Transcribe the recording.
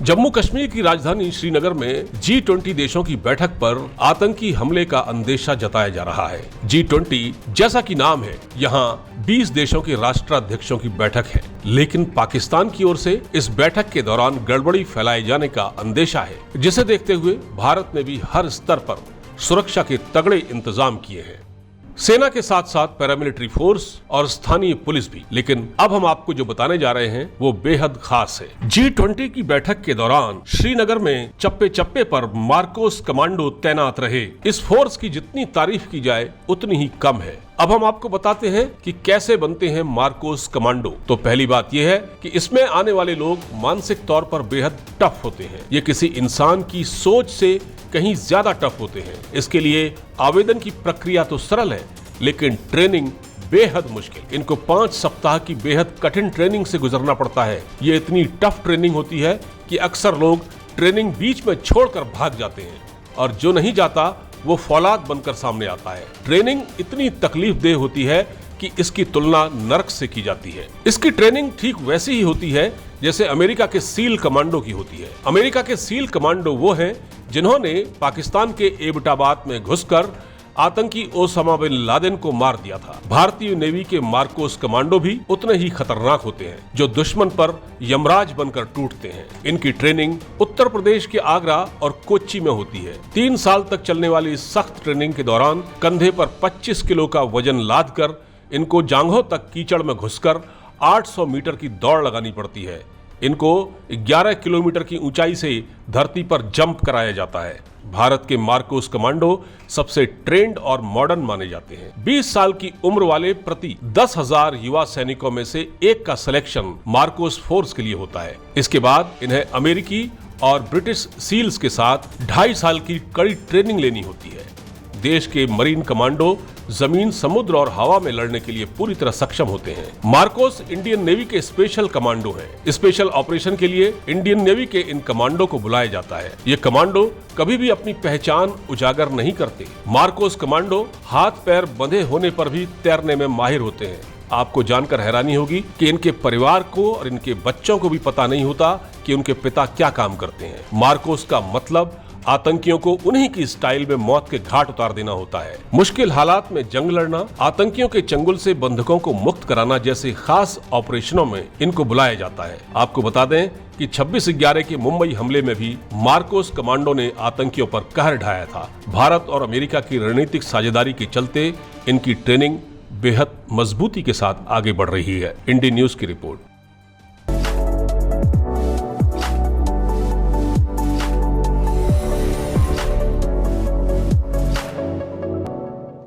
जम्मू कश्मीर की राजधानी श्रीनगर में G20 देशों की बैठक पर आतंकी हमले का अंदेशा जताया जा रहा है। G20 जैसा कि नाम है, यहाँ 20 देशों के राष्ट्राध्यक्षों की बैठक है, लेकिन पाकिस्तान की ओर से इस बैठक के दौरान गड़बड़ी फैलाए जाने का अंदेशा है, जिसे देखते हुए भारत ने भी हर स्तर पर सुरक्षा के तगड़े इंतजाम किए हैं। सेना के साथ साथ पैरामिलिट्री फोर्स और स्थानीय पुलिस भी। लेकिन अब हम आपको जो बताने जा रहे हैं वो बेहद खास है। G20 की बैठक के दौरान श्रीनगर में चप्पे चप्पे पर मार्कोस कमांडो तैनात रहे। इस फोर्स की जितनी तारीफ की जाए उतनी ही कम है। अब हम आपको बताते हैं कि कैसे बनते हैं मार्कोस कमांडो। तो पहली बात यह है कि इसमें आने वाले लोग मानसिक तौर पर बेहद टफ होते हैं। ये किसी इंसान की सोच से कहीं ज्यादा टफ होते हैं। इसके लिए आवेदन की प्रक्रिया तो सरल है, लेकिन ट्रेनिंग बेहद मुश्किल। इनको 5 सप्ताह की बेहद कठिन ट्रेनिंग से गुजरना पड़ता है। ये इतनी टफ ट्रेनिंग होती है कि अक्सर लोग ट्रेनिंग बीच में छोड़कर भाग जाते हैं, और जो नहीं जाता वो फौलाद बनकर सामने आता है। ट्रेनिंग इतनी तकलीफ देह होती है कि इसकी तुलना नर्क से की जाती है। इसकी ट्रेनिंग ठीक वैसी ही होती है जैसे अमेरिका के सील कमांडो की होती है। अमेरिका के सील कमांडो वो हैं जिन्होंने पाकिस्तान के एबटाबाद में घुसकर आतंकी ओसामा बिन लादेन को मार दिया था। भारतीय नेवी के मार्कोस कमांडो भी उतने ही खतरनाक होते हैं, जो दुश्मन पर यमराज बनकर टूटते हैं। इनकी ट्रेनिंग उत्तर प्रदेश के आगरा और कोच्चि में होती है। 3 साल तक चलने वाली इस सख्त ट्रेनिंग के दौरान कंधे पर 25 किलो का वजन लादकर इनको जांघों तक कीचड़ में घुसकर 800 मीटर की दौड़ लगानी पड़ती है। इनको 11 किलोमीटर की ऊंचाई से धरती पर जंप कराया जाता है। भारत के मार्कोस कमांडो सबसे ट्रेंड और मॉडर्न माने जाते हैं। 20 साल की उम्र वाले प्रति 10,000 युवा सैनिकों में से एक का सिलेक्शन मार्कोस फोर्स के लिए होता है। इसके बाद इन्हें अमेरिकी और ब्रिटिश सील्स के साथ 2.5 साल की कड़ी ट्रेनिंग लेनी होती है। देश के मरीन कमांडो जमीन, समुद्र और हवा में लड़ने के लिए पूरी तरह सक्षम होते हैं। मार्कोस इंडियन नेवी के स्पेशल कमांडो हैं। स्पेशल ऑपरेशन के लिए इंडियन नेवी के इन कमांडो को बुलाया जाता है। ये कमांडो कभी भी अपनी पहचान उजागर नहीं करते। मार्कोस कमांडो हाथ पैर बंधे होने पर भी तैरने में माहिर होते हैं। आपको जानकर हैरानी होगी कि इनके परिवार को और इनके बच्चों को भी पता नहीं होता कि उनके पिता क्या काम करते हैं। मार्कोस का मतलब आतंकियों को उन्हीं की स्टाइल में मौत के घाट उतार देना होता है। मुश्किल हालात में जंग लड़ना, आतंकियों के चंगुल से बंधकों को मुक्त कराना जैसे खास ऑपरेशनों में इनको बुलाया जाता है। आपको बता दें कि 26/11 के मुंबई हमले में भी मार्कोस कमांडो ने आतंकियों पर कहर ढाया था। भारत और अमेरिका की रणनीतिक साझेदारी के चलते इनकी ट्रेनिंग बेहद मजबूती के साथ आगे बढ़ रही है। इंडियन न्यूज की रिपोर्ट।